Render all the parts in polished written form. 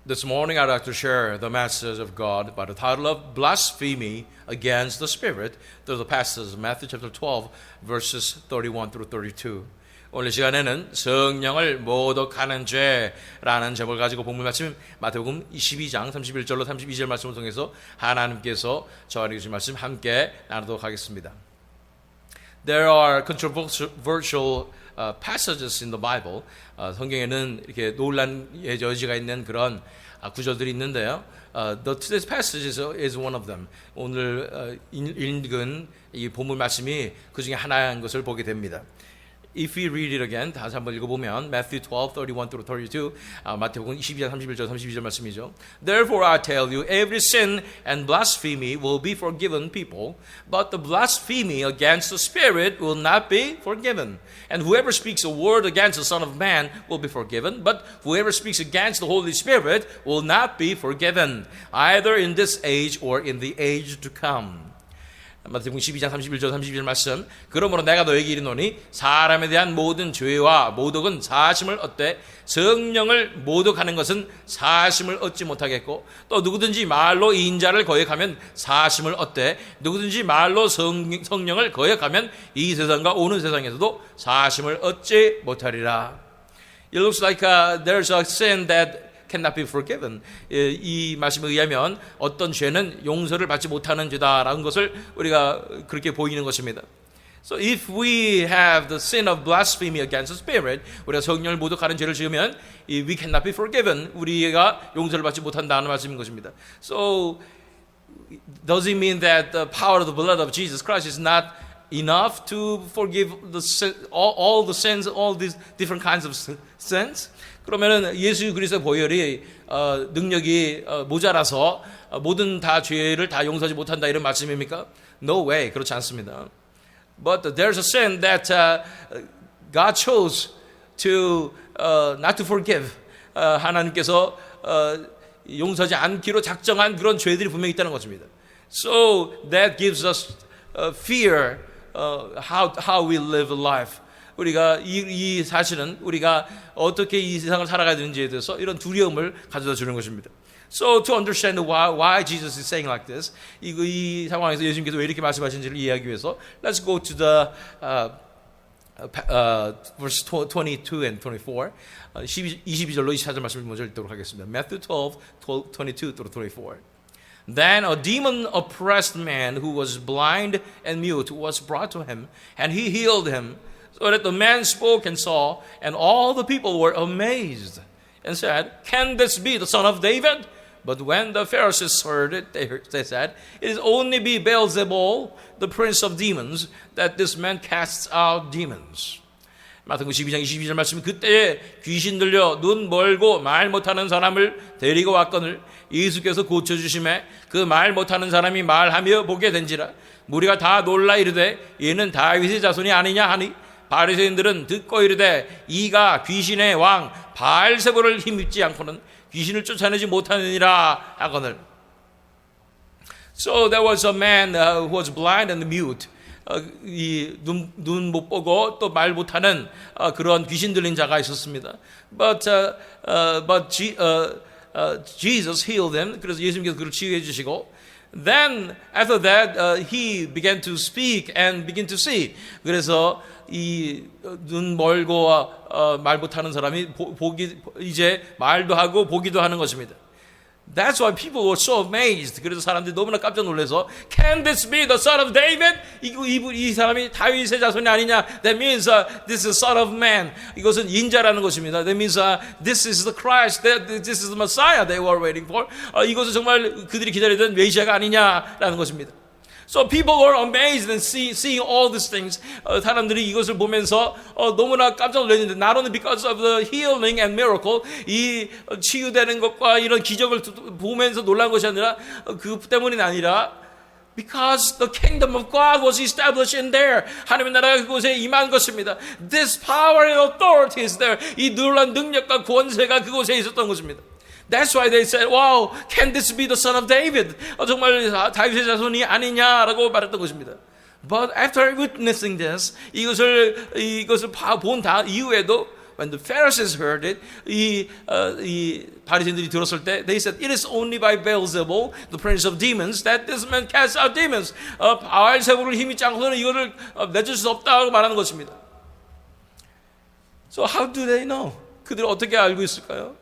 This morning I'd like to share the message of God by the title of Blasphemy Against the Spirit through the passage of Matthew chapter 12 verses 31 through 32. 오늘 시간에는 성령을 모독하는 죄라는 제목을 가지고 본문 말씀 마태복음 22장 31절로 32절 말씀을 통해서 하나님께서 저에게 주신 말씀 함께 나누도록 하겠습니다. There are controversial passages in the Bible. 성경에는 이렇게 논란의 여지가 있는 그런 구절들이 있는데요. This passage is one of them. 오늘 읽은 이 본문 말씀이 그 중에 하나인 것을 보게 됩니다. If we read it again, 다시 한번 읽어보면 Matthew 12, 31 through 32, 마태복음 22장 31절 32절 말씀이죠. Therefore I tell you, every sin and blasphemy will be forgiven people, but the blasphemy against the Spirit will not be forgiven. And whoever speaks a word against the Son of Man will be forgiven, but whoever speaks against the Holy Spirit will not be forgiven, either in this age or in the age to come. 마태복음 12장 31절 32절 말씀. 그러므로 내가 너에게 이르노니 사람에 대한 모든 죄와 모독은 사심을 얻되 성령을 모독하는 것은 사심을 얻지 못하겠고, 또 누구든지 말로 인자를 거역하면 사심을 얻되 누구든지 말로 성령을 거역하면 이 세상과 오는 세상에서도 사심을 얻지 못하리라. It looks like there's a sin that cannot be forgiven. 이 말씀에 의하면 어떤 죄는 용서를 받지 못하는 죄다라는 것을 우리가 그렇게 보이는 것입니다. So if we have the sin of blasphemy against the Spirit, 우리가 성령을 모독하는 죄를 지으면 we cannot be forgiven. 우리가 용서를 받지 못한다는 말씀인 것입니다. So does it mean that the power of the blood of Jesus Christ is not enough to forgive all the sins, all these different kinds of sins? 그러면은 예수 그리스도의 보혈이 능력이 모자라서 모든 다 죄를 다 용서하지 못한다 이런 말씀입니까? No way, 그렇지 않습니다. But there's a sin that God chose to not to forgive. 하나님께서 용서하지 않기로 작정한 그런 죄들이 분명히 있다는 것입니다. So that gives us fear how we live life. 우리가 이 사실은 우리가 어떻게 이 세상을 살아가야 되는지에 대해서 이런 두려움을 가져다 주는 것입니다. So to understand why Jesus is saying like this, 이 상황에서 예수님께서 왜 이렇게 말씀하시는지를 이해하기 위해서 let's go to the verse 22 and 24. 22절로 24절 말씀을 먼저 읽도록 하겠습니다. Matthew 12, 22 through 24. Then a demon-oppressed man who was blind and mute was brought to him, and he healed him, so that the man spoke and saw, and all the people were amazed, and said, "Can this be the son of David?" But when the Pharisees heard it, they said, "It is only by Beelzebul, the prince of demons, that this man casts out demons." 마태복음 12장 22절 말씀. 그때에 귀신 들려 눈 멀고 말 못하는 사람을 데리고 왔거늘 예수께서 고쳐주심에 그 말 못하는 사람이 말하며 보게 된지라. 무리가 다 놀라 이르되 얘는 다윗의 자손이 아니냐 하니, 바리새인들은 듣고 이르되 이가 귀신의 왕 바알세불을 힘입지 않고는 귀신을 쫓아내지 못하느니라 하거늘. So there was a man who was blind and mute. 눈 못 보고 또 말 못하는 그런 귀신 들린 자가 있었습니다. But Jesus healed him. 그래서 예수님께서 그를 치유해 주시고, then after that he began to speak and begin to see. 그래서 이 눈 멀고 말 못하는 사람이 이제 말도 하고 보기도 하는 것입니다. That's why people were so amazed. 그래서 사람들이 너무나 깜짝 놀라서 Can this be the son of David? 이 사람이 다윗의 자손이 아니냐? That means this is son of man. 이것은 인자라는 것입니다. That means this is the Christ. This is the Messiah they were waiting for. 이것은 정말 그들이 기다리던 메시아가 아니냐라는 것입니다. So people were amazed and seeing all these things. 사람들이 이것을 보면서 너무나 깜짝 놀랐는데, not only because of the healing and miracle, 이 치유되는 것과 이런 기적을 보면서 놀란 것이 아니라 그 때문이 아니라 because the kingdom of God was established in there. 하나님의 나라가 그곳에 임한 것입니다. This power and authority is there. 이 놀란 능력과 권세가 그곳에 있었던 것입니다. That's why they said, wow, can this be the son of David? 정말 다윗의 자손이 아니냐라고 말했던 것입니다. But after witnessing this, 이것을 본 이후에도 when the Pharisees heard it, 이 바리새인들이 들었을 때, they said, it is only by Beelzebul, the prince of demons, that this man casts out demons. 바알세불을 힘이 짱서는 이거를 내줄 수 없다고 말하는 것입니다. So how do they know? 그들이 어떻게 알고 있을까요?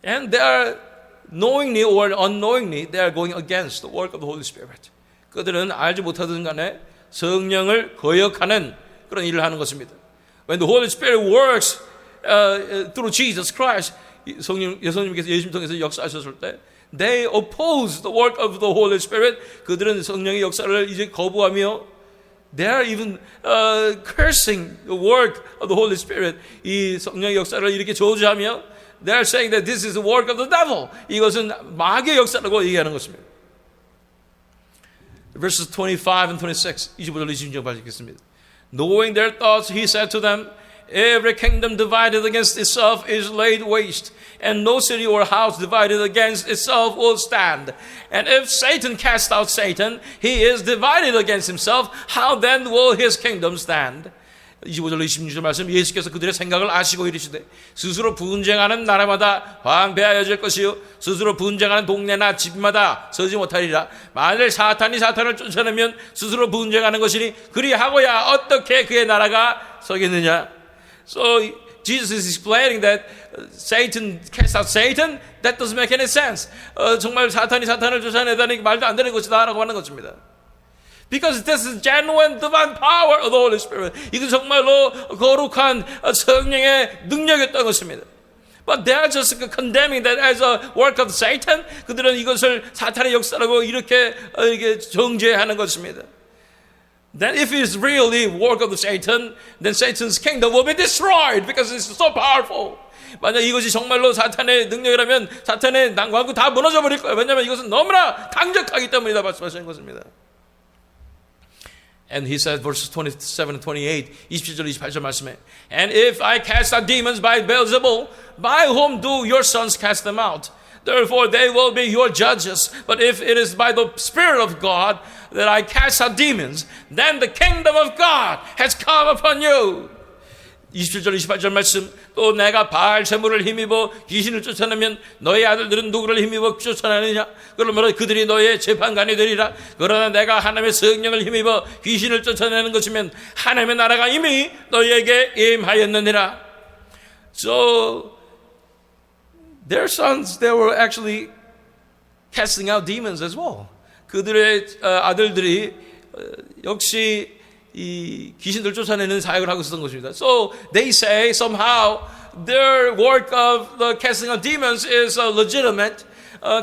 And they are knowingly or unknowingly, they are going against the work of the Holy Spirit. 그들은 알지 못하든 간에 성령을 거역하는 그런 일을 하는 것입니다. When the Holy Spirit works through Jesus Christ, 예수님께서 예수님 통해서 역사하셨을 때, they oppose the work of the Holy Spirit. 그들은 성령의 역사를 이제 거부하며, they are even cursing the work of the Holy Spirit. 이 성령의 역사를 이렇게 저주하며, they are saying that this is the work of the devil. 이것은 마귀의 역사라고 얘기하는 것입니다. Verses 25 and 26, 25절 26절 읽겠습니다. Knowing their thoughts, he said to them, every kingdom divided against itself is laid waste, and no city or house divided against itself will stand. And if Satan cast out Satan, he is divided against himself. How then will his kingdom stand? 25절 26절 말씀, 예수께서 그들의 생각을 아시고 이르시되 스스로 분쟁하는 나라마다 황폐하여질 것이요 스스로 분쟁하는 동네나 집마다 서지 못하리라. 만일 사탄이 사탄을 쫓아내면 스스로 분쟁하는 것이니 그리하고야 어떻게 그의 나라가 서겠느냐. So Jesus is explaining that Satan cast out Satan. That doesn't make any sense. 정말 사탄이 사탄을 쫓아내다니 말도 안 되는 것이다 라고 하는 것입니다. Because this is genuine divine power of the Holy Spirit. 이건 정말로 거룩한 성령의 능력이었던 것입니다. But they are just condemning that as a work of Satan. 그들은 이것을 사탄의 역사라고 이렇게 정죄하는 것입니다. Then if it is really work of Satan, then Satan's kingdom will be destroyed because it's so powerful. 만약 이것이 정말로 사탄의 능력이라면 사탄의 왕국 다 무너져 버릴 거예요. 왜냐하면 이것은 너무나 강력하기 때문이다 말씀하시는 것입니다. And he said, verses 27 and 28, 27절, 28절 말씀에, and if I cast out demons by Beelzebul, by whom do your sons cast them out? Therefore they will be your judges. But if it is by the Spirit of God that I cast out demons, then the kingdom of God has come upon you. 27절, 28절 말씀, 또 내가 바알세불을 힘입어 귀신을 쫓아내면 너희 아들들은 누구를 힘입어 쫓아내느냐? 그러므로 그들이 너희의 재판관이 되리라. 그러나 내가 하나님의 성령을 힘입어 귀신을 쫓아내는 것이면 하나님의 나라가 이미 너희에게 임하였느니라. So their sons, they were actually casting out demons as well. 그들의 아들들이 역시 이 귀신들 쫓아내는 사역을 하고 있었던 것입니다. So they say somehow their work of the casting of demons is legitimate.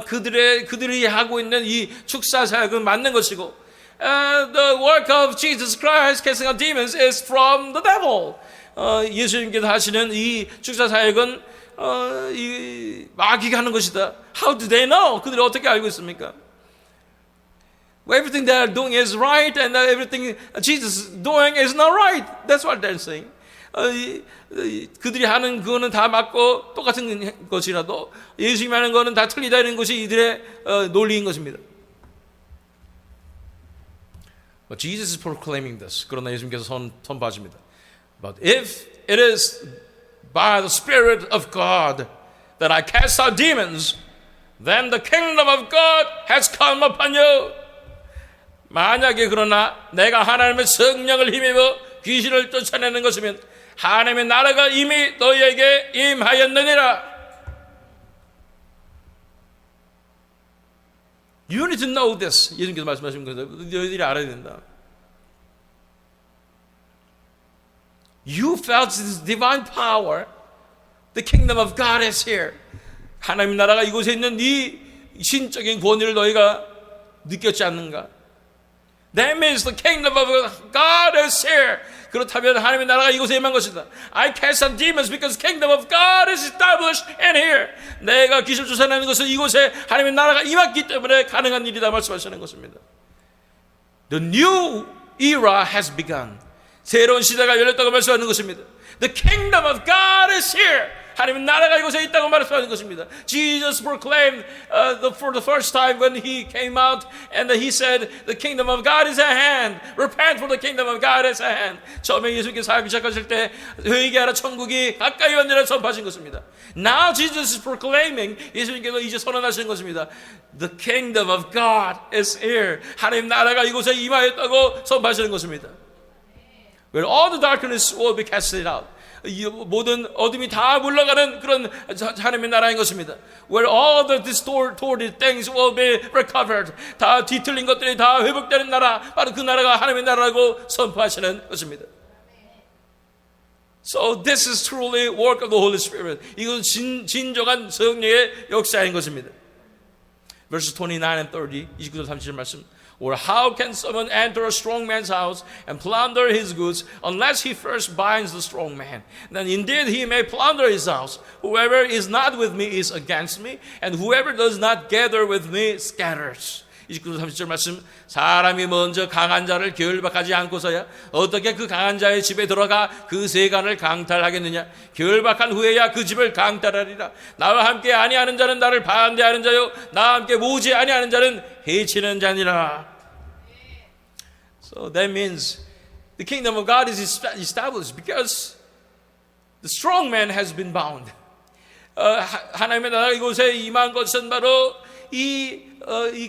그들이 하고 있는 이 축사 사역은 맞는 것이고, the work of Jesus Christ casting out demons is from the devil. 예수님께서 하시는 이 축사 사역은 이 마귀가 하는 것이다. How do they know? 그들이 어떻게 알고 있습니까? Everything they are doing is right, and everything Jesus is doing is not right. That's what they're saying. 그들이 하는 그거는 다 맞고 똑같은 것이라도 예수님이 하는 거는 다 틀리다 이런 것이 이들의 논리인 것입니다. But Jesus is proclaiming this. 그러나 예수님께서 선포하십니다. But if it is by the Spirit of God that I cast out demons, then the kingdom of God has come upon you. 만약에 그러나 내가 하나님의 성령을 힘입어 귀신을 쫓아내는 것이면 하나님의 나라가 이미 너희에게 임하였느니라. You need to know this. 예수님께서 말씀하신 것을 너희들이 알아야 된다. You felt this divine power. The kingdom of God is here. 하나님 나라가 이곳에 있는 이 신적인 권위를 너희가 느꼈지 않는가? That means the kingdom of God is here. 그렇다면 하나님의 나라가 이곳에 임한 것이다. I cast out demons because the kingdom of God is established in here. 내가 귀신을 쫓아내는 것은 이곳에 하나님의 나라가 임했기 때문에 가능한 일이다 말씀하시는 것입니다. The new era has begun. 새로운 시대가 열렸다고 말씀하는 것입니다. The kingdom of God is here. 하나님의 나라가 이곳에 있다고 말씀하는 것입니다. Jesus proclaimed for the first time when he came out and he said, the kingdom of God is at hand. Repent for the kingdom of God is at hand. 처음에 예수님께서 사역을 시작하실 때 회개하라 천국이 가까이 왔느라 선포하신 것입니다. Now Jesus is proclaiming, 예수님께서 이제 선언하시는 것입니다. The kingdom of God is here. 하나님 나라가 이곳에 임하였다고 선포하시는 것입니다. Where all the darkness will be casted out. 이 모든 어둠이 다 물러가는 그런 하나님의 나라인 것입니다. Where all the distorted things will be recovered. 다 뒤틀린 것들이 다 회복되는 나라, 바로 그 나라가 하나님의 나라라고 선포하시는 것입니다. So this is truly work of the Holy Spirit. 이것은 진정한 성령의 역사인 것입니다. Verses 29 and 30, 29절 30절 말씀. Or how can someone enter a strong man's house and plunder his goods unless he first binds the strong man? Then indeed he may plunder his house. Whoever is not with me is against me, and whoever does not gather with me scatters. 29절 30절 말씀. 사람이 먼저 강한 자를 결박하지 않고서야 어떻게 그 강한 자의 집에 들어가 그 세간을 강탈하겠느냐? 결박한 후에야 그 집을 강탈하리라. 나와 함께 아니하는 자는 나를 반대하는 자요, 나와 함께 모지 아니하는 자는 해치는 자니라. So that means the kingdom of God is established because the strong man has been bound. 하나님의 나라 이곳에 임한 것은 바로 이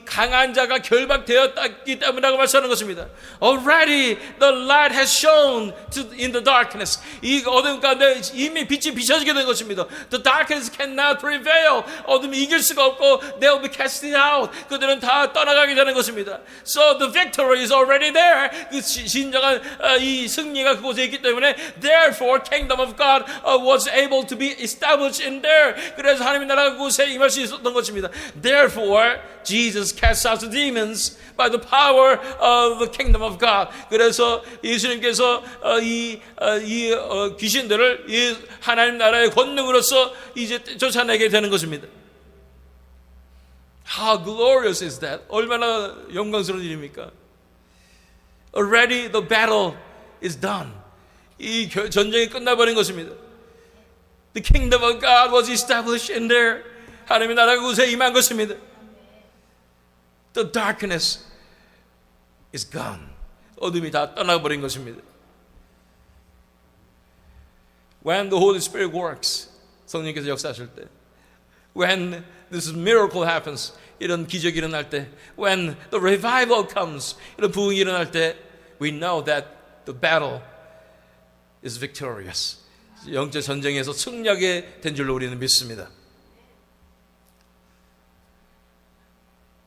강한 자가 결박되었기 때문이라고 말씀하는 것입니다. Already the light has shone in the darkness. 이 어둠 가운데 이미 빛이 비춰지게 된 것입니다. The darkness cannot prevail. 어둠이 이길 수가 없고 they will be cast out. 그들은 다 떠나가게 되는 것입니다. So the victory is already there. 그 진정한 이 승리가 그곳에 있기 때문에 therefore kingdom of God was able to be established in there. 그래서 하나님의 나라가 그곳에 임할 수 있었던 것입니다. Therefore Jesus casts out the demons by the power of the kingdom of God. 그래서 예수님께서 이 귀신들을 이 하나님 나라의 권능으로서 이제 쫓아내게 되는 것입니다. How glorious is that? 얼마나 영광스러운 일입니까? Already the battle is done. 이 전쟁이 끝나버린 것입니다. The kingdom of God was established in there. 하나님의 나라가 그곳에 임한 것입니다. The darkness is gone. 어둠이 다 떠나버린 것입니다. When the Holy Spirit works, 성령께서 역사하실 때, when this miracle happens, 이런 기적이 일어날 때, when the revival comes, 이런 부흥이 일어날 때, we know that the battle is victorious. 영적 전쟁에서 승리하게 된 줄로 우리는 믿습니다.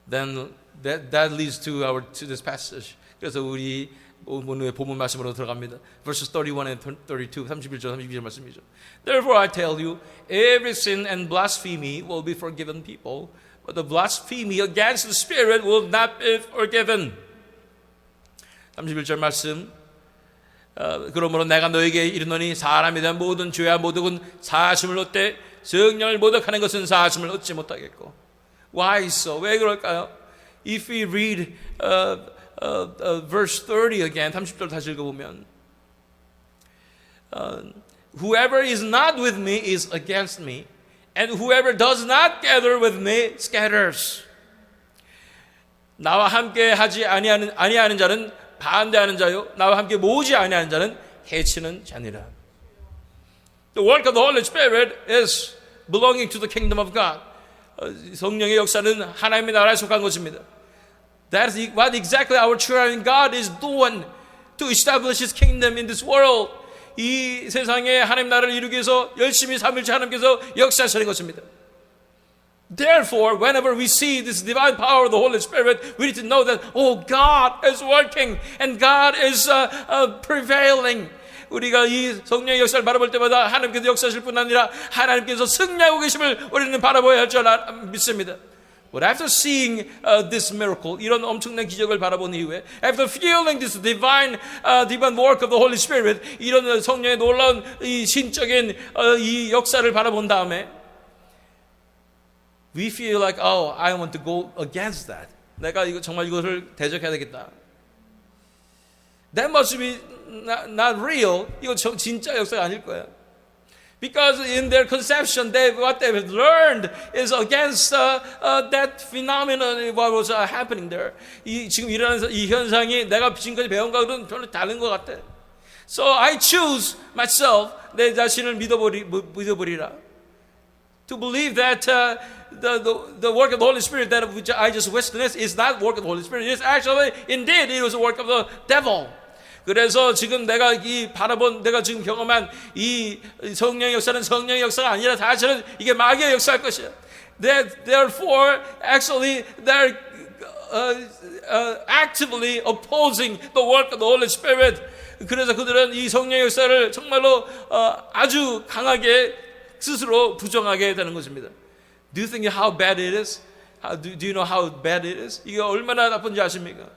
Then that leads to this passage. 그래서 우리 오늘의 본문 말씀으로 들어갑니다. Verses 31 and 32, 31절, 32절 말씀이죠. Therefore I tell you, every sin and blasphemy will be forgiven people, but the blasphemy against the Spirit will not be forgiven. 31절 말씀. 그러므로 내가 너에게 이르노니 사람에 대한 모든 죄와 모독은 사하심을 얻되 성령을 모독하는 것은 사하심을 얻지 못하겠고. Why so? 왜 그럴까요? If we read verse 30 again, 30절 다시 읽어보면 Whoever is not with me is against me, and whoever does not gather with me scatters. 나와 함께 하지 아니하는 자는 반대하는 자요, 나와 함께 모으지 아니하는 자는 해치는 자니라. The work of the Holy Spirit is belonging to the kingdom of God. 성령의 역사는 하나님의 나라에 속한 것입니다. That is what exactly our triune God is doing to establish His kingdom in this world. 이 세상에 하나님 나라를 이루기 위해서 열심히 삼일째 하나님께서 역사하시는 것입니다. Therefore, whenever we see this divine power of the Holy Spirit, we need to know that, oh, God is working and God is prevailing. 우리가 이 성령의 역사를 바라볼 때마다 하나님께서 역사하실 뿐 아니라 하나님께서 승리하고 계심을 우리는 바라봐야 할 줄 믿습니다. But after seeing this miracle, 이런 엄청난 기적을 바라본 이후에, after feeling this divine work of the Holy Spirit, 이런 성령의 놀라운 이 신적인 이 역사를 바라본 다음에, we feel like, oh, I want to go against that. 내가 정말 이것을 대적해야 되겠다. That must be not real. 이거 진짜 역사가 아닐 거야. Because in their conception, what they've learned is against that phenomenon what was happening there. 지금 일어나는 이 현상이 내가 지금까지 배운 것과는 별로 다른 것 같아. So I choose myself, 내 자신을 믿어버리라. To believe that the work of the Holy Spirit that which I just witnessed is not work of the Holy Spirit. It's actually, indeed, it was a work of the devil. 그래서 지금 내가 내가 지금 경험한 이 성령의 역사는 성령의 역사가 아니라 사실은 이게 마귀의 역사일 것이야. Therefore, actually, they're actively opposing the work of the Holy Spirit. 그래서 그들은 이 성령의 역사를 정말로 아주 강하게 스스로 부정하게 되는 것입니다. Do you think how bad it is? Do you know how bad it is? 이게 얼마나 나쁜지 아십니까?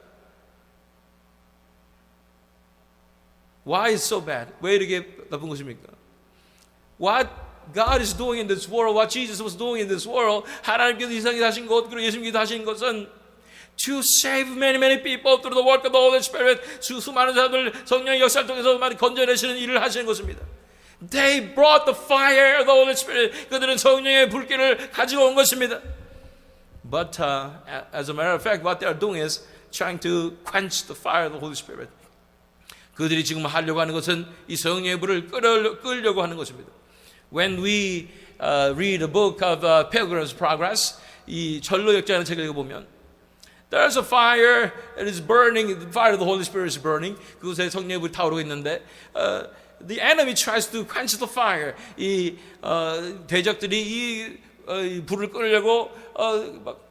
Why is so bad? 왜 이렇게 나쁜 것입니까? What God is doing in this world, what Jesus was doing in this world, 하나님께서 이 세상에 하신 것, 그리고 예수님께서 하신 것은 to save many people through the work of the Holy Spirit, 수많은 사람들 성령의 역사를 통해서 많이 건져내시는 일을 하시는 것입니다. They brought the fire of the Holy Spirit. 그들은 성령의 불길을 가지고 온 것입니다. But as a matter of fact, what they are doing is trying to quench the fire of the Holy Spirit. 그들이 지금 하려고 하는 것은 이 성령의 불을 끌려고 하는 것입니다. When we read the book of Pilgrim's Progress, 이 전로 역자라는 책을 읽어보면 there's a fire that is burning, the fire of the Holy Spirit is burning. 그곳에 성령의 불이 타오르고 있는데 the enemy tries to quench the fire. 이 대적들이 이 불을 끌려고 막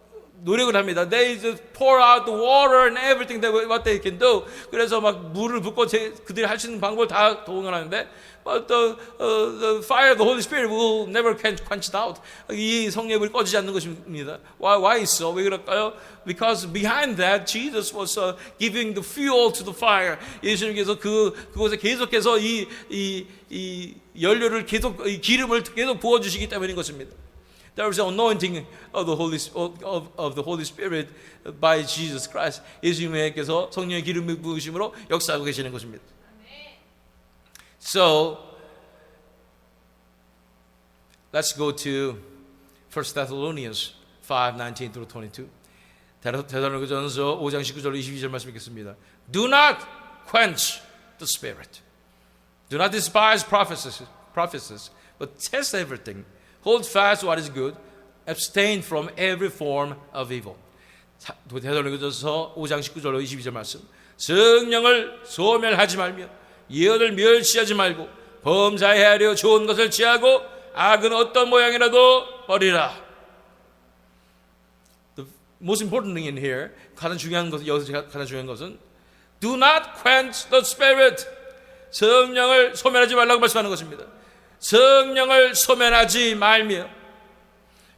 노력을 합니다. They just pour out the water and everything that what they can do. 그래서 막 물을 붓고 그들이 할 수 있는 방법을 다 동원하는데, but the fire of the Holy Spirit will never quenched out. 이 성령의 불이 꺼지지 않는 것입니다. Why so? 왜 그럴까요? Because behind that, Jesus was giving the fuel to the fire. 예수님께서 그곳에 계속해서 이 연료를 계속 이 기름을 계속 부어 주시기 때문인 것입니다. There is an anointing of the Holy Spirit by Jesus Christ. 예수님께서 성령의 기름을 부으심으로 역사하고 계시는 것입니다. So let's go to 1 Thessalonians 5:19 through 22. 데살로니가전서 5장 19절 22절 말씀 읽겠습니다. Do not quench the Spirit. Do not despise prophecies, but test everything. Hold fast what is good. Abstain from every form of evil. 데살로니가전서 5장 19절로 22절 말씀. 성령을 소멸하지 말며 예언을 멸시하지 말고 범사에 하려 좋은 것을 취하고 악은 어떤 모양이라도 버리라. The most important thing in here, 가장 중요한 것은 do not quench the Spirit. 성령을 소멸하지 말라고 말씀하는 것입니다. 성령을 소멸하지 말며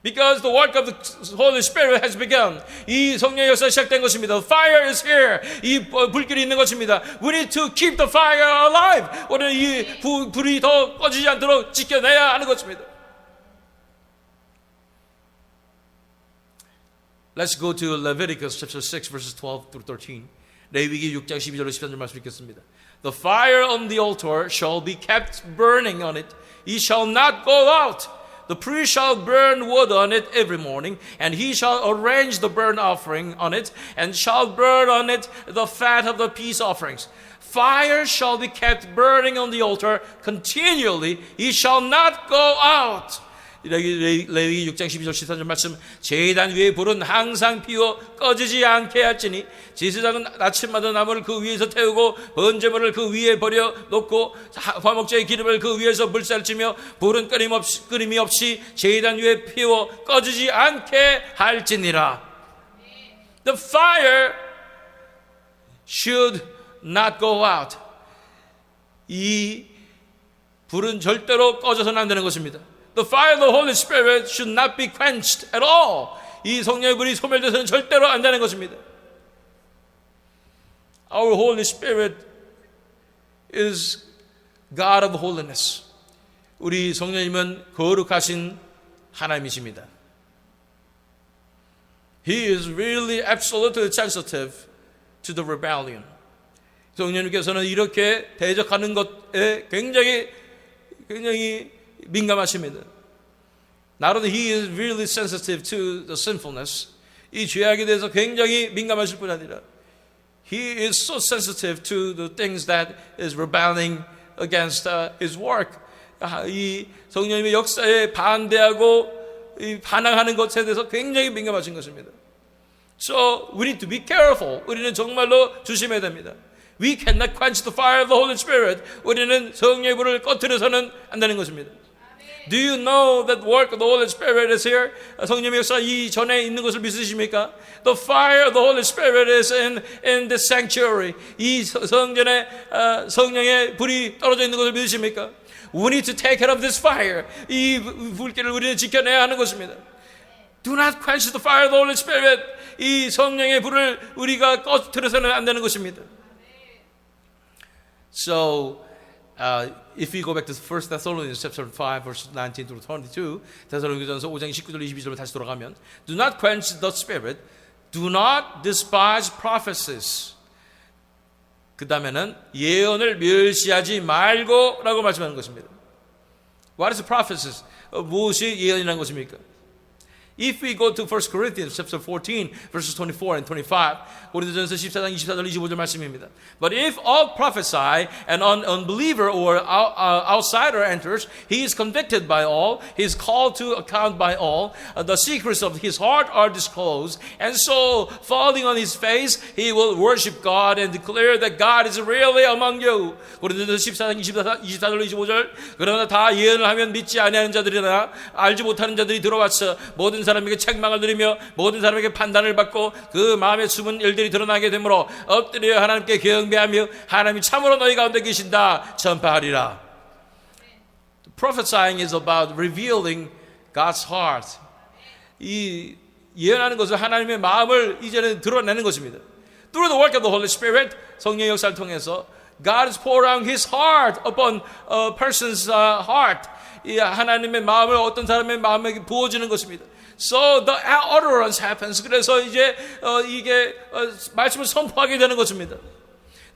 because the work of the Holy Spirit has begun. 이 성령의 역사가 시작된 것입니다. The fire is here. 이 불길이 있는 것입니다. We need to keep the fire alive. 우리는 이 불이 더 꺼지지 않도록 지켜내야 하는 것입니다. Let's go to Leviticus chapter 6 verses 12 through 13. 레위기 6장 12절로 13절 말씀 읽겠습니다. The fire on the altar shall be kept burning on it. It shall not go out. The priest shall burn wood on it every morning, and he shall arrange the burnt offering on it, and shall burn on it the fat of the peace offerings. Fire shall be kept burning on the altar continually. It shall not go out. 레위기 6장 12절 13절 말씀. 제단 위에 불은 항상 피워 꺼지지 않게 할지니 제사장은 아침마다 나무를 그 위에서 태우고 번제물을 그 위에 버려 놓고 화목제의 기름을 그 위에서 불살치며 불은 끊임이 없이 제단 위에 피워 꺼지지 않게 할지니라. The fire should not go out. 이 불은 절대로 꺼져서는 안 되는 것입니다. The fire of the Holy Spirit should not be quenched at all. 이 성령의 불이 소멸돼서는 절대로 안 되는 것입니다. Our Holy Spirit is God of holiness. 우리 성령님은 거룩하신 하나님이십니다. He is really absolutely sensitive to the rebellion. 성령님께서는 이렇게 대적하는 것에 굉장히 민감하십니다. Not only he is really sensitive to the sinfulness, 이 죄악에 대해서 굉장히 민감하실 뿐 아니라 he is so sensitive to the things that is rebelling against his work. 이 성령님의 역사에 반대하고 반항하는 것에 대해서 굉장히 민감하신 것입니다. So we need to be careful. 우리는 정말로 조심해야 됩니다. We cannot quench the fire of the Holy Spirit. 우리는 성령의 불을 꺼트려서는 안 되는 것입니다. Do you know that work of the Holy Spirit is here? 성령의 역사 이 전에 있는 것을 믿으십니까? The fire of the Holy Spirit is in the sanctuary. 이 성전에 성령의 불이 떨어져 있는 것을 믿으십니까? We need to take care of this fire. 이 불길을 우리는 지켜내야 하는 것입니다. Do not quench the fire of the Holy Spirit. 이 성령의 불을 우리가 꺼트려서는 안 되는 것입니다. So, if we go back to 1 Thessalonians chapter 5, verses 19 through 22, 데살로니가전서 5장 19절 22절로 다시 돌아가면, do not quench the spirit, do not despise prophecies. 그 다음에는 예언을 멸시하지 말고라고 말씀하는 것입니다. What is prophecies? 무엇이 예언이라는 것입니까? If we go to 1 Corinthians chapter 14 verses 24 and 25, 고린도전서 14장 24절 25절 말씀입니다. But if all prophesy and an unbeliever or outsider enters, he is convicted by all, he is called to account by all, the secrets of his heart are disclosed, and so falling on his face, he will worship God and declare that God is really among you. 고린도전서 14장 24절 25절, 그러나 다 예언을 하면 믿지 아니하는 자들이나 알지 못하는 자들이 들어와서 모든 사람에게 책망을 드리며 모든 사람에게 판단을 받고 그 마음에 숨은 일들이 드러나게 되므로 엎드려 하나님께 경배하며 하나님이 참으로 너희 가운데 계신다 전파하리라. Prophesying is about revealing God's heart. 이 예언하는 것은 하나님의 마음을 이제는 드러내는 것입니다. Through the work of the Holy Spirit, 성령의 역사를 통해서 God is pouring out His heart upon a person's heart. 이 하나님의 마음을 어떤 사람의 마음에게 부어주는 것입니다. So the utterance happens. 그래서 이제 이게 말씀을 선포하게 되는 것입니다.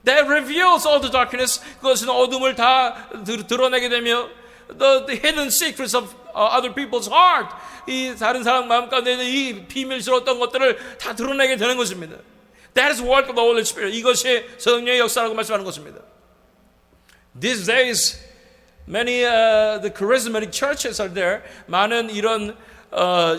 That reveals all the darkness. 그것은 어둠을 다 드러내게 되며 the hidden secrets of other people's heart. 이 다른 사람 마음 가운데 있는 이 비밀스러웠던 것들을 다 드러내게 되는 것입니다. That is work of the Holy Spirit. 이것이 성령의 역사라고 말씀하는 것입니다. These days, many the charismatic churches are there. 많은 이런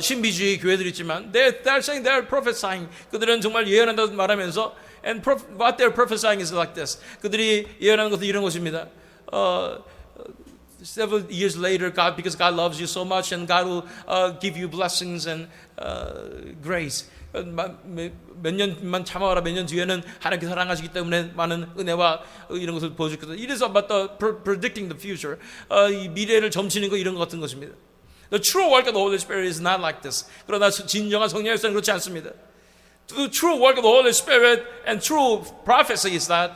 신비주의 교회들이 있지만 they're saying they're prophesying. 그들은 정말 예언한다고 말하면서 and what they're prophesying is like this. 그들이 예언하는 것은 이런 것입니다. Several years later, because God loves you so much, and God will give you blessings and grace. 몇 년만 참아라. 몇 년 뒤에는 하나님께 사랑하시기 때문에 많은 은혜와 이런 것을 보여줄 것이다. It is about predicting the future. 이 미래를 점치는 거 이런 것 같은 것입니다. The true work of the Holy Spirit is not like this. 그러나 진정한 성령의 역사는 그렇지 않습니다. The true work of the Holy Spirit and true prophecy is that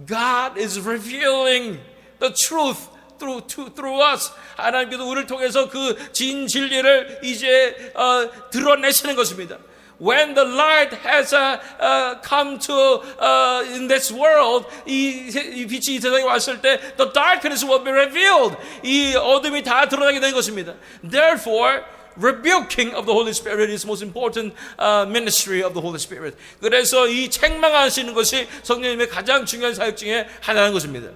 God is revealing the truth through us. 하나님께서 우리를 통해서 그 진리를 이제 드러내시는 것입니다. When the light has come to in this world, 이 빛이 이 세상에 왔을 때, the darkness will be revealed. 이 어둠이 다 드러나게 된 것입니다. Therefore, rebuking of the Holy Spirit is most important ministry of the Holy Spirit. 그래서 이 책망하시는 것이 성령님의 가장 중요한 사역 중에 하나라는 것입니다.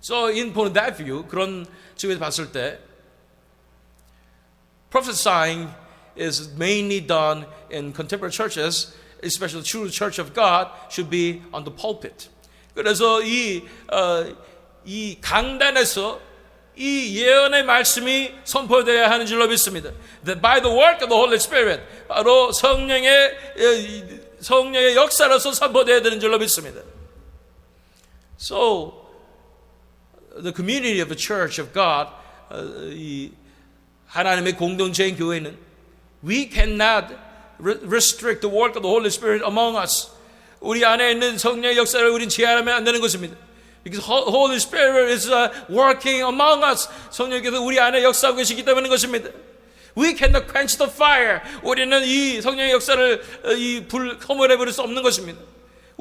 So, in that view, 그런 측면에서 봤을 때, prophesying is mainly done in contemporary churches, especially the true church of God, should be on the pulpit. 그래서 이 강단에서 이 예언의 말씀이 선포되어야 하는 줄로 믿습니다. That by the work of the Holy Spirit, 바로 성령의 역사로서 선포되어야 되는 줄로 믿습니다. So, the community of the church of God, 이 하나님의 공동체인 교회는 we cannot restrict the work of the Holy Spirit among us. 우리 안에 있는 성령의 역사를 우리는 제한하면 안 되는 것입니다. Because Holy Spirit is working among us. 성령께서 우리 안에 역사하고 계시기 때문인 것입니다. We cannot quench the fire. 우리는 이 성령의 역사를 이 불 허물해 버릴 수 없는 것입니다.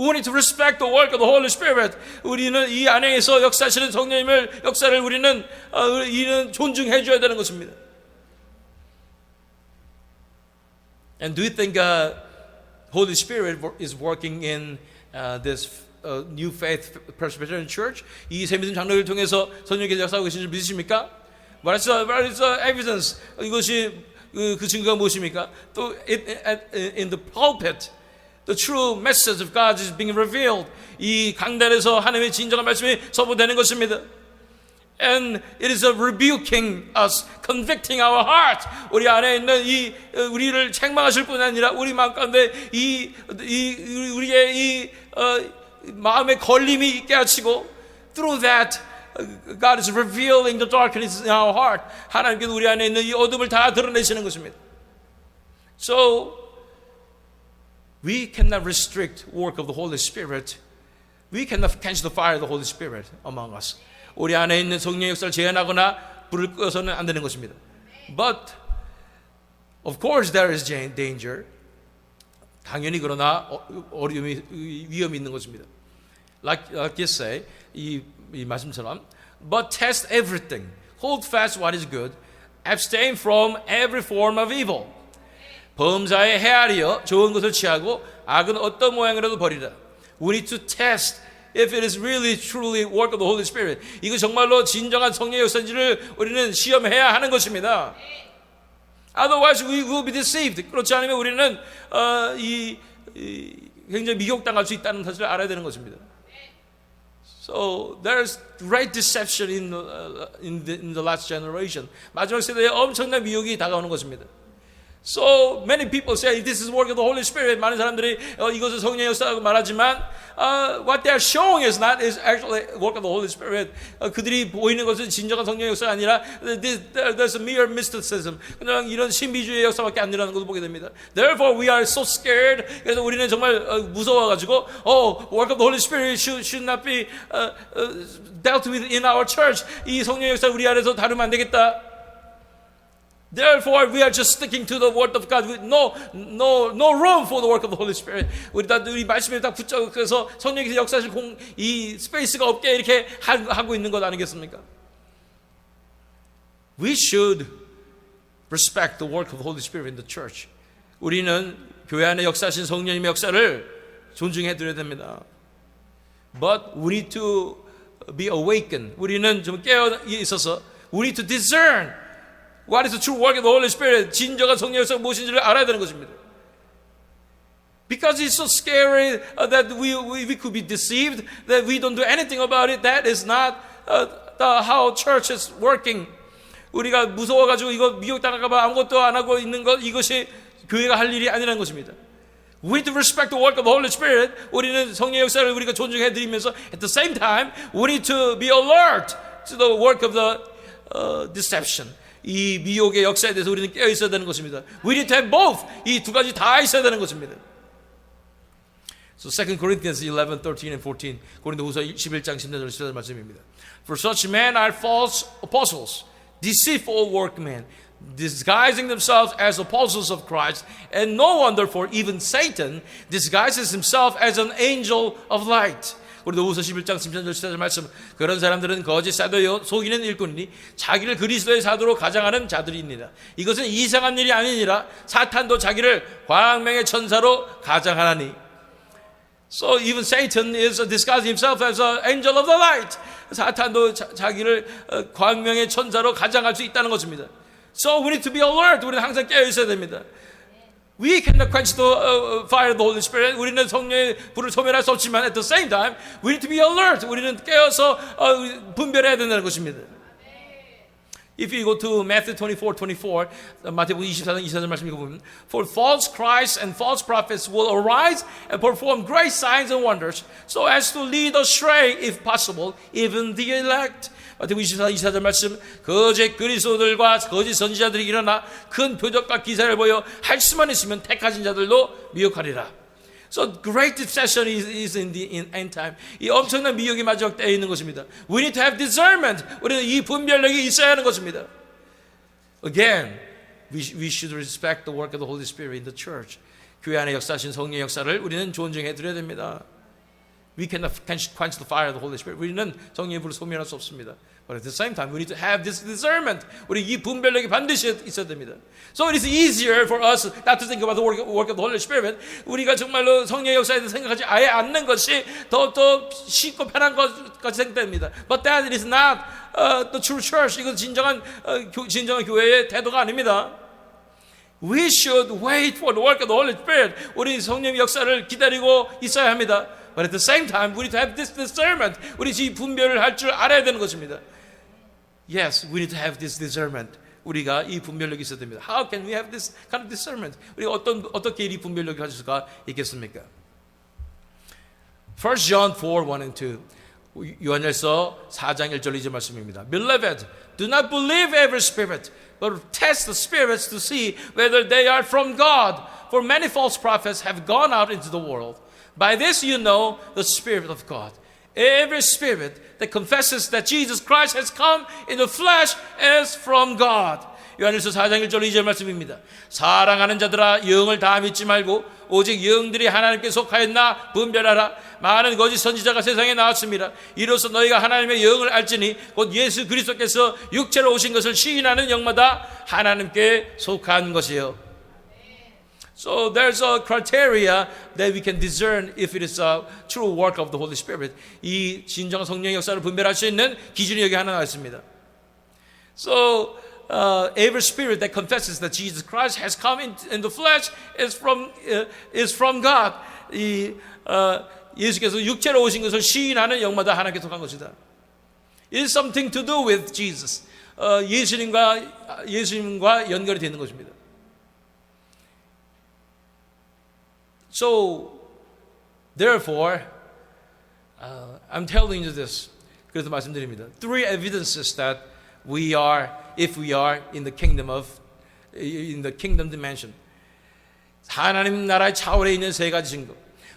We need to respect the work of the Holy Spirit. 우리는 이 안에서 역사하시는 성령님을 역사를 우리는 존중해 줘야 되는 것입니다. And do you think Holy Spirit is working in this New Faith Presbyterian Church? 이 세미든 장로를 통해서 성령께서 역사하고 계신 줄 믿으십니까? What is the evidence? 이것이 그 증거가 무엇입니까? 또 in the pulpit, the true message of God is being revealed. 이 강단에서 하나님의 진정한 말씀이 선포되는 것입니다. And it is a rebuking us, convicting our heart. 우리 안에 있는 우리를 책망하실 뿐 아니라 우리 마음 가운데 우리의 마음의 걸림이 있게 하시고, through that God is revealing the darkness in our heart. 하나님께서 우리 안에 있는 이 어둠을 다 드러내시는 것입니다. So we cannot restrict work of the Holy Spirit. We cannot quench the fire of the Holy Spirit among us. 우리 안에 있는 성령의 역사를 제한하거나 불을 끄어서는 안 되는 것입니다. But of course there is danger. 당연히 그러나 위험이 있는 것입니다. Like you say, 이 말씀처럼, but test everything, hold fast what is good, abstain from every form of evil. 범사에 헤아리어 좋은 것을 취하고 악은 어떤 모양이라도 버리라. We need to test if it is really truly work of the Holy Spirit. 이거 정말로 진정한 성령의 역사인지를 우리는 시험해야 하는 것입니다. Otherwise we will be deceived. 그렇지 않으면 우리는 굉장히 미혹당할 수 있다는 사실을 알아야 되는 것입니다. So there's great deception in the last generation. 마지막 세대에 엄청난 미혹이 다가오는 것입니다. So many people say this is work of the Holy Spirit. 많은 사람들이 이것은 성령의 역사라고 말하지만 what they are showing is actually work of the Holy Spirit. 그들이 보이는 것은 진정한 성령의 역사가 아니라 there's a mere mysticism. 그냥 이런 신비주의의 역사밖에 안 일어나는 것을 보게 됩니다. Therefore we are so scared. 그래서 우리는 정말 무서워가지고 work of the Holy Spirit should not be dealt with in our church. 이 성령의 역사 우리 안에서 다루면 안 되겠다. Therefore, we are just sticking to the word of God with no room for the work of the Holy Spirit. 우리 말씀에 딱 붙잡아서 성령께서 역사하실 이 스페이스가 없게 이렇게 하고 있는 것 아니겠습니까? We should respect the work of the Holy Spirit in the church. 우리는 교회 안에 역사하신 성령님의 역사를 존중해 드려야 됩니다. But we need to be awakened. 우리는 좀 깨어 있어서 we need to discern what is the true work of the Holy Spirit? 진정한 성령의 역사가 무엇인지를 알아야 되는 것입니다. Because it's so scary that we could be deceived, that we don't do anything about it. That is not how church is working. 우리가 무서워가지고 이거 미혹당할까 봐 아무것도 안 하고 있는 것, 이것이 교회가 할 일이 아니라는 것입니다. We need to respect the work of the Holy Spirit. 우리는 성령의 역사를 우리가 존중해 드리면서 at the same time we need to be alert to the work of the deception. 이 미혹의 역사에 대해서 우리는 깨어 있어야 되는 것입니다. We need to have both. 이 두 가지 다 있어야 되는 것입니다. So 2 Corinthians 11, 13 and 14 고린도후서 11장 10절 14절 말씀입니다. For such men are false apostles, deceitful workmen, disguising themselves as apostles of Christ, and no wonder, for even Satan disguises himself as an angel of light. 고린도후서 11장 13절 14절 말씀, 그런 사람들은 거짓 사도요 속이는 일꾼이니 자기를 그리스도의 사도로 가장하는 자들입니다. 이것은 이상한 일이 아니니라 사탄도 자기를 광명의 천사로 가장하나니. So even Satan is disguising himself as an angel of the light. 사탄도 자기를 광명의 천사로 가장할 수 있다는 것입니다. So we need to be alert. 우리는 항상 깨어 있어야 됩니다. We cannot quench the fire of the Holy Spirit. 우리는 성령의 불을 소멸할 수 없지만 at the same time we need to be alert. 우리는 깨어서 분별해야 된다는 것입니다. If you go to Matthew 24:24, 마태복음 24장 24절 말씀 읽어보면, For false Christs and false prophets will arise and perform great signs and wonders, so as to lead astray, if possible, even the elect. 마태복음 24절 말씀, 거짓 그리스도들과 거짓 선지자들이 일어나 큰 표적과 기사를 보여 할 수만 있으면 택하신 자들도 미혹하리라. So great deception is in the end time. 이 엄청난 미혹이 마지막 때에 있는 것입니다. We need to have discernment. 우리는 이 분별력이 있어야 하는 것입니다. Again, we should respect the work of the Holy Spirit in the church. 교회 안에 역사하신 성령의 역사를 우리는 존중해 드려야 됩니다. we cannot quench the fire of the Holy Spirit. 우리는 성령의 불을 소멸할 수 없습니다. But at the same time, we need to have this discernment. 우리 이 분별력이 반드시 있어야 됩니다. So it is easier for us not to think about the work of the Holy Spirit. 우리가 정말로 성령의 역사에 대해서 생각하지 아예 않는 것이 더 쉽고 편한 것까지 생각됩니다. But that is not the true church. 이건 진정한 교회의 태도가 아닙니다. We should wait for the work of the Holy Spirit. 우리 성령의 역사를 기다리고 있어야 합니다. But at the same time, we need to have this discernment. 우리 이 분별을 할 줄 알아야 되는 것입니다. Yes, we need to have this discernment. 우리가 이 분별력이 있어야 됩니다. How can we have this kind of discernment? 우리가 어떻게 이 분별력을 가질 수가 있겠습니까? 1 John 4, 1 and 2. 요한일서 4장 1절 2절 말씀입니다. Beloved, do not believe every spirit, but test the spirits to see whether they are from God. For many false prophets have gone out into the world. By this you know the Spirit of God. Every spirit that confesses that Jesus Christ has come in the flesh is from God. 요한일서 4장 1절 2절 말씀입니다. 사랑하는 자들아 영을 다 믿지 말고 오직 영들이 하나님께 속하였나 분별하라. 많은 거짓 선지자가 세상에 나왔습니다. 이로써 너희가 하나님의 영을 알지니 곧 예수 그리스도께서 육체로 오신 것을 시인하는 영마다 하나님께 속한 것이요. So there's a criteria that we can discern if it is a true work of the Holy Spirit. 이 진정 성령의 역사를 분별할 수 있는 기준이 여기 하나 있습니다. So every spirit that confesses that Jesus Christ has come in the flesh is from God. 예수께서 육체로 오신 것을 시인하는 영마다 하나님께 속한 것이다. It is something to do with Jesus. 예수님과 연결이 되는 것입니다. So, therefore, I'm telling you this. 그래서 말씀드립니다. Three evidences that we are, if we are in the kingdom dimension. 하나님 나라의 차원에 있는 세 가지 증거.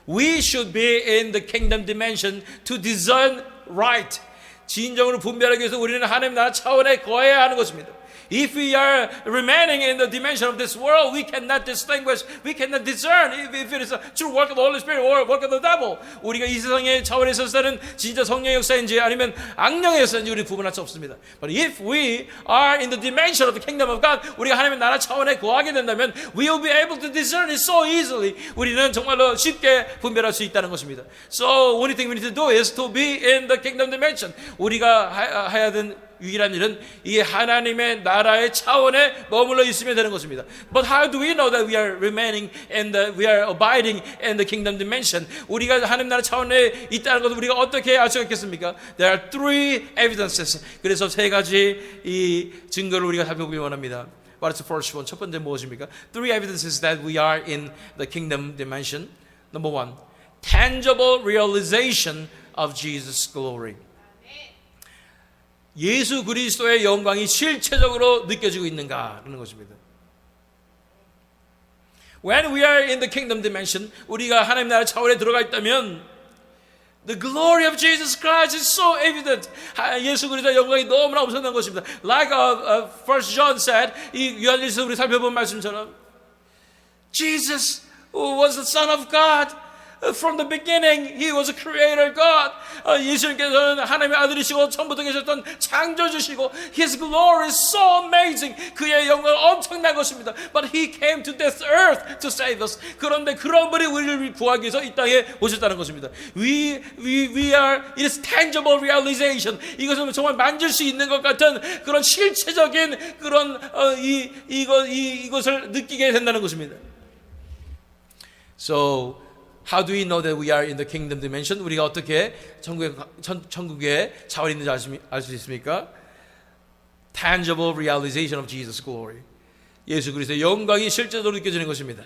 We should be in the kingdom dimension to discern right. 진정으로 분별하기 위해서 우리는 하나님 나라 차원에 거해야 하는 것입니다. If we are remaining in the dimension of this world, we cannot distinguish, we cannot discern if it is a true work of the Holy Spirit or work of the devil. 우리가 이 세상의 차원에 있을 때는 진짜 성령의 역사인지 아니면 악령의 역사인지 우리 구분할 수 없습니다. But if we are in the dimension of the kingdom of God, 우리가 하나님의 나라 차원에 거하게 된다면 we will be able to discern it so easily. 우리는 정말로 쉽게 분별할 수 있다는 것입니다. So, only thing we need to do is to be in the kingdom dimension. 우리가 해야 되는 유일한 일은 이 하나님의 나라의 차원에 머물러 있으면 되는 것입니다. But how do we know that we are remaining and we are abiding in the kingdom dimension? 우리가 하나님 나라 차원에 있다는 것을 우리가 어떻게 알 수가 있겠습니까? There are three evidences. 그래서 세 가지 이 증거를 우리가 살펴보기 원합니다. What is the first one? 첫 번째 무엇입니까? Three evidences that we are in the kingdom dimension. Number one, tangible realization of Jesus' glory. 예수 그리스도의 영광이 실체적으로 느껴지고 있는가 하는 것입니다. When we are in the kingdom dimension, 우리가 하나님 나라 차원에 들어가 있다면 the glory of Jesus Christ is so evident. 예수 그리스도의 영광이 너무나 엄청난 것입니다. Like 1 John said, 이 요한일서 우리 살펴본 말씀처럼 Jesus was the Son of God. From the beginning, He was a creator God. 예수님께서는 하나님의 아들이시고 처음부터 계셨던 창조주시고 His glory is so amazing. 그의 영광은 엄청난 것입니다. But He came to this earth to save us. 그런데 그런 분이 우리를 구하기 위해서 이 땅에 오셨다는 것입니다. We are, it is tangible realization. 이것은 정말 만질 수 있는 것 같은 그런 실체적인 그런 이것을 느끼게 된다는 것입니다. So, how do we know that we are in the kingdom dimension? 우리가 어떻게 천국의 차원에 있는지 알 수 있습니까? Tangible realization of Jesus' glory. 예수 그리스도의 영광이 실제적으로 느껴지는 것입니다.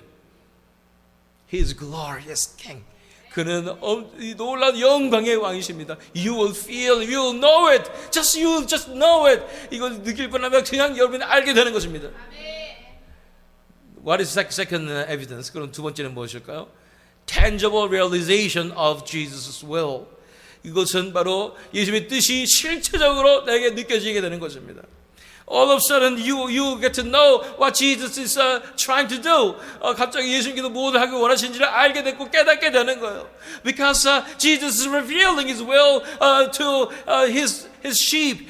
He is glorious King. 그는 놀라운 영광의 왕이십니다. You will feel, you will know it. You will just know it. 이걸 느낄 뿐 아니라 그냥 여러분이 알게 되는 것입니다. What is second evidence? 그럼 두 번째는 무엇일까요? Tangible realization of Jesus' will. 이것은 바로 예수님의 뜻이 실체적으로 내게 느껴지게 되는 것입니다. All of a sudden you get to know what Jesus is trying to do. 갑자기 예수님께서 무엇을 하기 원하시는지를 알게 됐고 깨닫게 되는 거예요. Because Jesus is revealing His will to His sheep.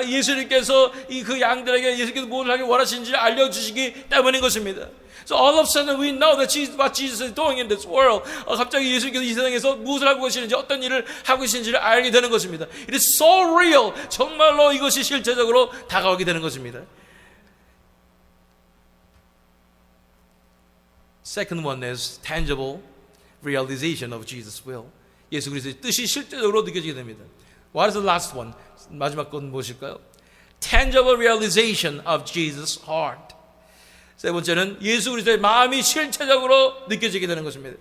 예수님께서 그 양들에게 예수님께서 무엇을 하기 원하시는지를 알려주시기 때문인 것입니다. So all of a sudden we know that what Jesus is doing in this world. 갑자기 예수님께서 이 세상에서 무엇을 하고 계시는지 어떤 일을 하고 계시는지를 알게 되는 것입니다. It is so real. 정말로 이것이 실제적으로 다가오게 되는 것입니다. Second one is tangible realization of Jesus' will. 예수 그리스도의 뜻이 실제적으로 느껴지게 됩니다. What is the last one? 마지막 건 무엇일까요? Tangible realization of Jesus' heart. 세 번째는 예수 그리스도의 마음이 실체적으로 느껴지게 되는 것입니다.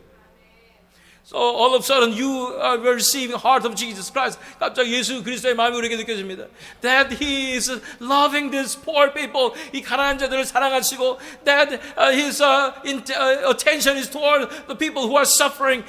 So all of a sudden you are receiving heart of Jesus Christ. 갑자기 예수 그리스도의 마음이 우리에게 느껴집니다. That He is loving these poor people. 이 가난한 자들을 사랑하시고, that His attention is toward the people who are suffering.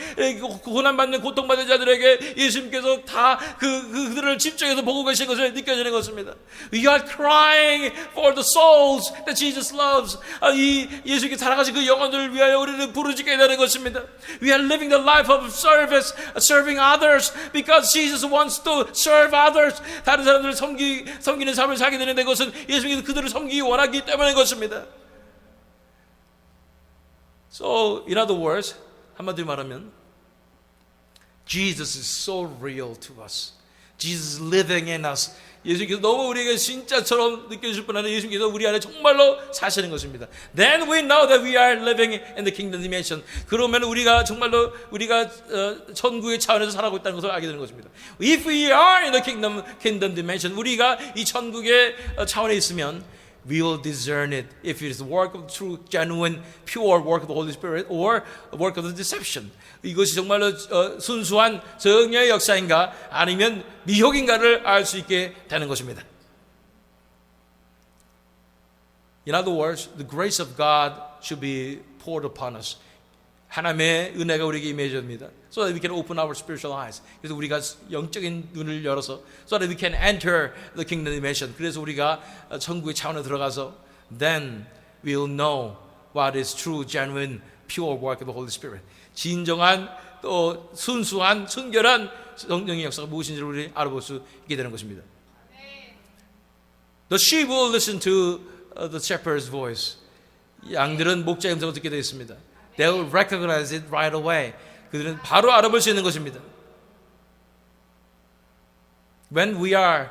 고난받는 고통받는 자들에게 예수님께서 다 그들을 집중해서 보고 계신 것을 느껴지는 것입니다. We are crying for the souls that Jesus loves. 이 예수님께 살아가신 그 영혼들을 위하여 우리는 부르짖게 되는 것입니다. We are living the life of service, serving others, because Jesus wants to serve others. 다른 사람들을 섬기는 삶을 살게 되는데 그것은 예수님께서 그들을 섬기기 원하기 때문인 것입니다. So, in other words, 한마디로 말하면, Jesus is so real to us. Jesus is living in us. 예수님께서 너무 우리에게 진짜처럼 느껴질 뿐 아니라 예수님께서 우리 안에 정말로 사시는 것입니다. Then we know that we are living in the kingdom dimension. 그러면 우리가 정말로 천국의 차원에서 살아가고 있다는 것을 알게 되는 것입니다. If we are in the kingdom dimension, 우리가 이 천국의 차원에 있으면 we will discern it if it is the work of true, genuine, pure work of the Holy Spirit or a work of the deception. 이것이 정말로 순수한 성령의 역사인가 아니면 미혹인가를 알 수 있게 되는 것입니다. In other words, the grace of God should be poured upon us. 하나님의 은혜가 우리에게 임해져야 됩니다. So that we can open our spiritual eyes. 그래서 우리가 영적인 눈을 열어서 so that we can enter the kingdom dimension. 그래서 우리가 천국의 차원에 들어가서 then we will know what is true, genuine, pure work of the Holy Spirit. 진정한 또 순수한 순결한 성령의 역사가 무엇인지를 우리 알아볼 수 있게 되는 것입니다. The sheep will listen to the shepherd's voice. 양들은 목자의 음성을 듣게 되어 있습니다. They will recognize it right away. 그들은 바로 알아볼 수 있는 것입니다. When we are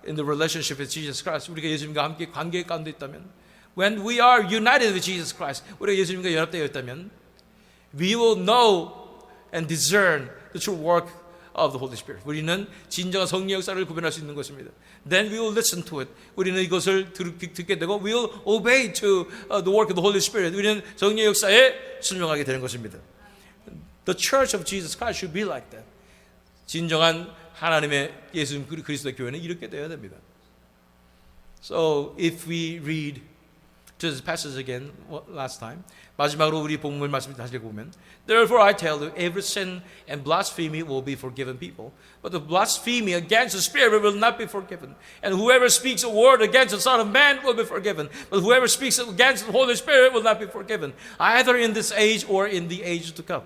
in the relationship with Jesus Christ, 우리가 예수님과 함께 관계 가운데 있다면, when we are united with Jesus Christ, 우리가 예수님과 연합되어 있다면, we will know and discern the true work of the Holy Spirit. 우리는 진정한 성령의 역사를 구별할 수 있는 것입니다. Then we will listen to it. 우리는 이것을 듣게 되고 we will obey to the work of the Holy Spirit. 우리는 성령의 역사에 순종하게 되는 것입니다. The Church of Jesus Christ should be like that. 진정한 하나님의 예수 그리스도의 교회는 이렇게 되어야 됩니다. So if we read to this passage again last time, 마지막으로 우리 본문 말씀 다시 읽어보면 Therefore I tell you, every sin and blasphemy will be forgiven people, but the blasphemy against the Spirit will not be forgiven. And whoever speaks a word against the Son of Man will be forgiven, but whoever speaks against the Holy Spirit will not be forgiven, either in this age or in the age to come.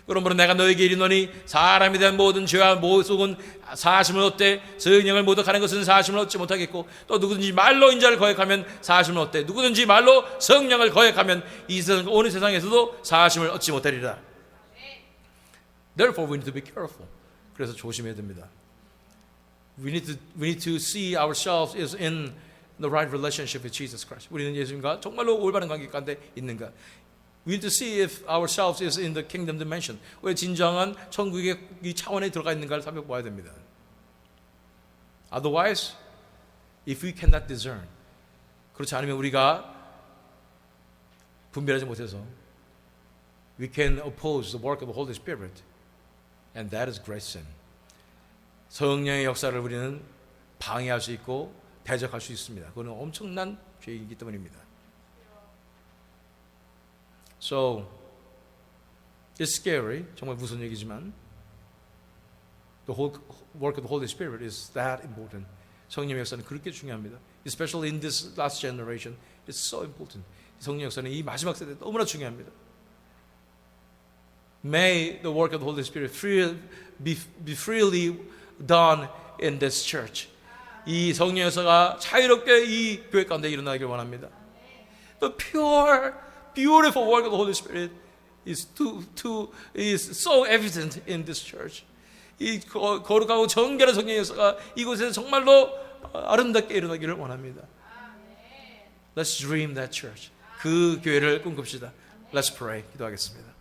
그러므로 내가 너에게 이르노니 사람에 대한 모든 죄와 모속은 사하심을 얻되 성령을 모독하는 것은 사하심을 얻지 못하겠고 또 누구든지 말로 인자를 거역하면 사하심을 얻되 누구든지 말로 성령을 거역하면 이 세상 온 세상에서도 사하심을 얻지 못하리라. Therefore we need to be careful. 그래서 조심해야 됩니다. We need to see ourselves as in the right relationship with Jesus Christ. 우리는 예수님과 정말로 올바른 관계 가운데 있는가? We need to see if ourselves is in the kingdom dimension. 왜 진정한 천국의 이 차원에 들어가 있는가를 살펴봐야 됩니다. Otherwise, if we cannot discern, 그렇지 않으면 우리가 분별하지 못해서 we can oppose the work of the Holy Spirit, and that is great sin. 성령의 역사를 우리는 방해할 수 있고 대적할 수 있습니다. 그건 엄청난 죄이기 때문입니다. So, it's scary. 정말 무서운 얘기지만 the whole work of the Holy Spirit is that important. 성령 역사는 그렇게 중요합니다. Especially in this last generation, it's so important. 성령 역사는 이 마지막 세대에 너무나 중요합니다. May the work of the Holy Spirit be freely done in this church. 이 성령 역사가 자유롭게 이 교회 가운데 일어나길 원합니다. The pure, beautiful work of the Holy Spirit is so evident in this church. 이 거룩하고 정결한 성령 역사가 이곳에서 정말로 아름답게 일어나기를 원합니다. Let's dream that church. 그 교회를 꿈꿉시다. Let's pray. 기도하겠습니다.